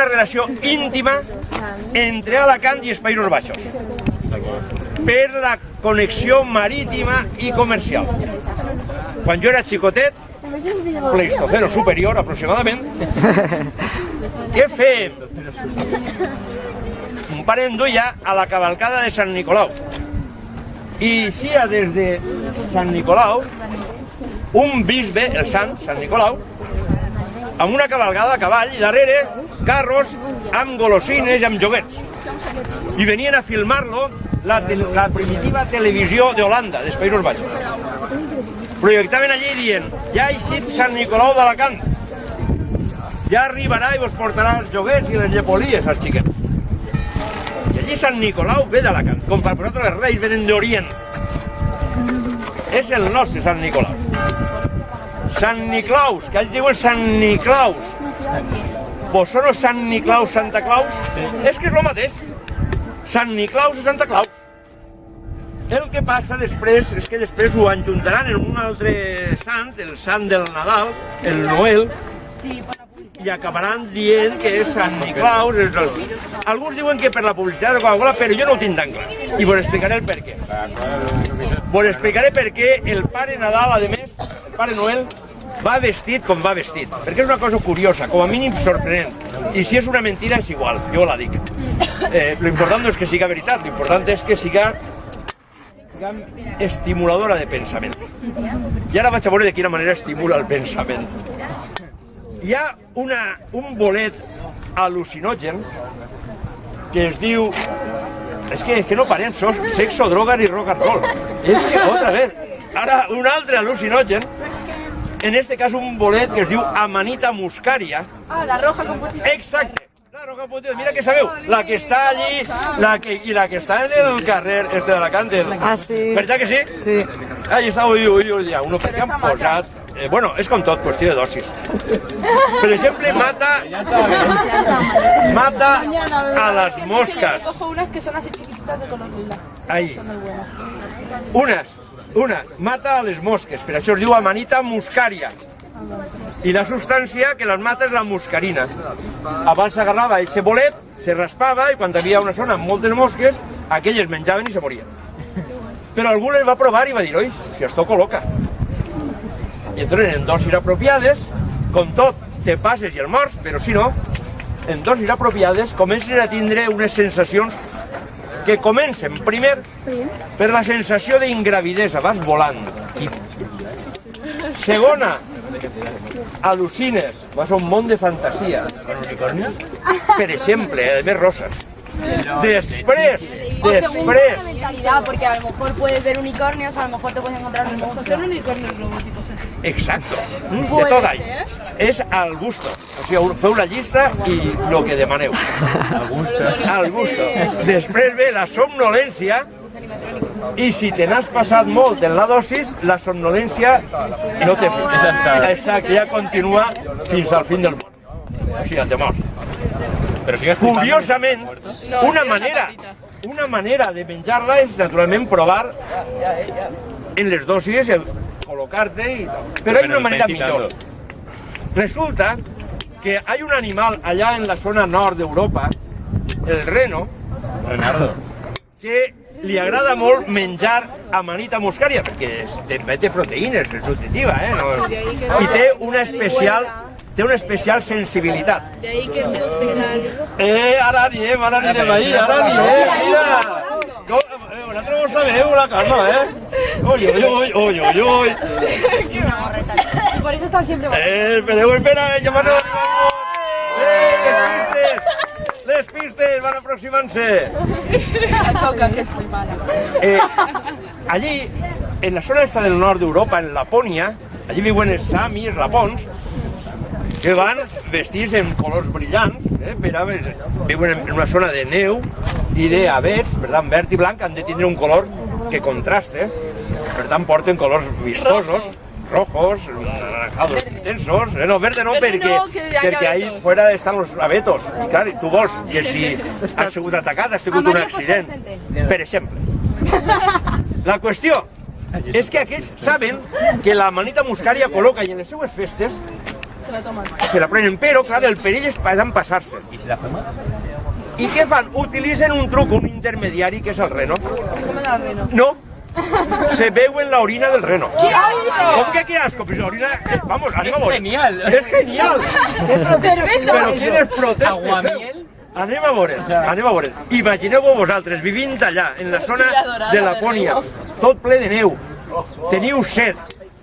una relació íntima entre Alacant i els Països Baixos per la connexió marítima i comercial. Quan jo era xicotet, Pleistoceno superior aproximadament, què fèiem? Mon pare em duia a la cavalcada de Sant Nicolau i eixia des de Sant Nicolau un bisbe, el Sant Nicolau, amb una cavalgada a cavall i darrere carros amb golosines i amb joguets. I venien a filmar-lo la primitiva televisió d'Holanda, dels Països Baixos. Projectaven allí dient, ja ha eixit Sant Nicolau d'Alacant, ja arribarà i vos portarà els joguets i les llepolies als xiquets. I allí Sant Nicolau ve d'Alacant, com per nosaltres els reis venen d'Orient. És el nostre Sant Nicolau. Sant Niclaus, que ells diuen Sant Niclaus. Vos sono Sant Niclaus, Santa Claus? És que és el mateix. Sant Niclaus i Santa Claus. El que passa després és que després ho enjuntaran en un altre sant, el sant del Nadal, el Noel, i acabaran dient que és Sant Niclaus. Alguns diuen que per la publicitat de Coca-Cola, però jo no ho tinc tan clar. I vos explicaré el per què. Vos explicaré per què el Pare Nadal, a més, el Pare Noel, va vestit com va vestit. Perquè és una cosa curiosa, com a mínim sorprenent. I si és una mentira és igual, jo la dic. Lo important no és que siga veritat, lo important és que siga estimuladora de pensament. I ara vaig a veure de quina manera estimula el pensament. Hi ha un bolet al·lucinogen que es diu... És que no parem, sexo, drogas i rock and roll. És que, otra vez, ara un altre al·lucinogen, en este cas un bolet que es diu Amanita muscaria. Ah, la roja con putito. Exacte. La roja con putito. Mira que sabeu, la que està allí i la que està en el carrer este d'Alacant. Ah, sí. Veritat que sí? Sí. Allí està, uno que han posat... Bueno, és com tot, qüestió de dosis. Per exemple, mata a les mosques. Cojo unas que son así chiquititas de color lila. Ahí. Una, mata a les mosques, per això es diu Amanita muscaria. I la substància que les mata és la muscarina. Abans s'agarrava aquest bolet, se raspava i quan hi havia una zona amb moltes mosques, aquelles menjaven i se morien. Però algú les va provar i va dir, oi, si esto col·loca. I entonces en dosis apropiades, com tot, te passes i el mors, però si no, en dosis apropiades comencen a tindre unes sensacions que comencen primer per la sensació d'ingravidesa, vas volant. Segona, al·lucines, vas a un món de fantasia. Per exemple, a més roses. Després, porque a lo mejor puedes ver unicornios, a lo mejor te puedes encontrar un monstruo. Son unicornios robóticos. exacto, de tot all. És al gusto. O sigui, feu la llista i el que demaneu. Al gusto. Després ve la somnolència i si te n'has passat molt en la dosis, la somnolència no té fi. Exacte, ja continua fins al fin del món. O sigui, te mors. Curiosament, una manera de menjar-la és naturalment provar en les dosis, col·locar-te i tal. Però hi ha una manera millor. Resulta que hay un animal allá en la zona nord d'Europa, el reno, que li agrada molt menjar amanita muscaria, perquè té proteïnes, és nutritiva, i té una especial sensibilitat. Ara anirem ahí, mira! Vosaltres ho sabeu, la Carla, Oi. Por eso están siempre... Espera, llamando. Les pistes van aproximant-se. La coca, que es muy mala. Allí, en la zona esta del nord d'Europa, en Lapònia, allí viuen els samis, els lapons, que van vestits en colors brillants, viuen en una zona de neu i d'avets, per tant, verd i blanc, han de tindre un color que contraste, per tant, porten colors vistosos, rojos, anaranjados intensos, no, verde no, perquè ahí fuera estan los abetos, i clar, tu vols que si has sigut atacat, has tingut un accident, per exemple. La qüestió és que aquells saben que la amanita muscaria col·loca i en les seues festes Se la toman. se la prenen, però, clar, el perill és passar-se. ¿Y si la fumas? I què fan? Utilitzen un truc, un intermediari, que és el reno. Se comen al reno. No, se beu en la orina del reno. ¡Qué asco! ¿Cómo que qué asco? Pues la orina, vamos, anem a veure. Genial. És genial. Però quines protestes Aguamiel. feu? Anem a veure, anem a veure. Imagineu-vos vosaltres vivint allà, en la zona de Lapònia, tot ple de neu. Teniu set.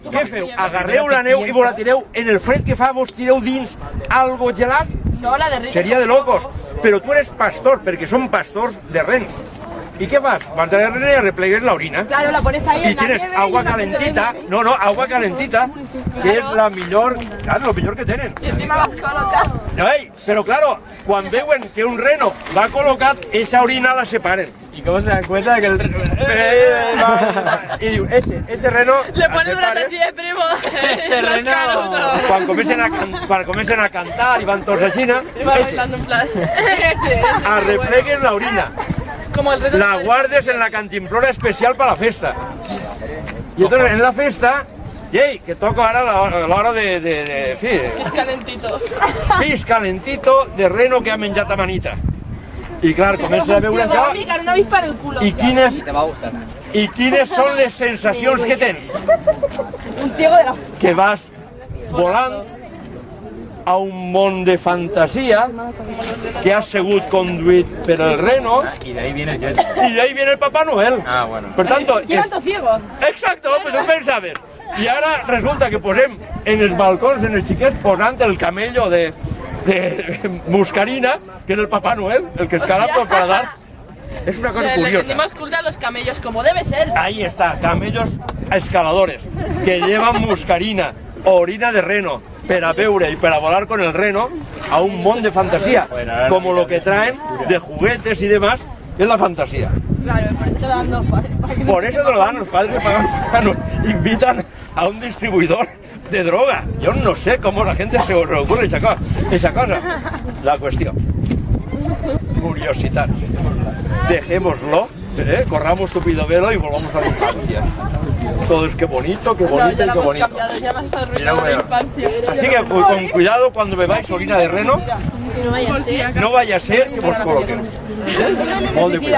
Què feu? Agarreu la neu i vos la tireu en el fred que fa, vos tireu dins algo gelat? No, la derrite. Seria de locos. Però tu eres pastor, perquè són pastors de rens. ¿Y qué vas? Vas a la rena y arreplegues la orina. Claro, la pones ahí Y en la tienes nieve agua y la calentita. No, no, agua calentita, que es la mejor, claro, lo mejor que tienen. Y encima vas colocado. Ei, però claro, quan veuen que un reno va col·locat, eixa orina la separen. ¿Y cómo se dan cuenta de que el... I diu, ese reno Le la pone un brazo separen. así de primo. Ese Los reno. canutos. Quan comencen a cantar i van tots així, Y va bailando en plan. Ese. arrepleguen la orina. Como el reno. La guardes en la cantimplora especial para la festa. Y entonces en la festa, yey, que toco ahora la hora de fi, Es calentito. pis calentito de reno que ha menjat a manita. I clar, comença a veure Te va a això picar una avispa en el culo. i quines, Te va a gustar. i quines són les sensacions que tens? Un ciego de la... Que vas volant a un món de fantasia que has sigut conduït per el reno Y de ahí viene el jet. y de ahí viene el Papá Noel. Ah, bueno. Per tanto, ¿Quién tanto ciego? exacto, pues no pensaves. I ara resulta que posem en els balcons, en els xiquets, posant el camello de muscarina, que és el Papá Noel, el que escala per paladar. És una cosa Le curiosa. rendimos culto a los camellos como debe ser. Ahí está, camellos escaladores, que llevan muscarina, orina de reno, per a veure y para volar con el reno a un món de fantasía, como lo que traen de juguetes y demás, es la fantasía. Claro, por eso te lo dan dos padres. para que no- Por eso te lo dan los padres que pagan, nos invitan a un distribuidor de droga. Yo no sé cómo la gente se le ocurre esa cosa. La cuestión. Curiosidad. Dejémoslo, corramos tupido velo y volvamos a la infancia. Todo es que bonito, que No, bonito ya y la que hemos bonito. cambiado, ya me has Mira, arruinado la mira. infancia. Así que con cuidado cuando bebáis orina de reno, Que no vaya a ser. no vaya a ser que vos coloquen. Molt de cuidado.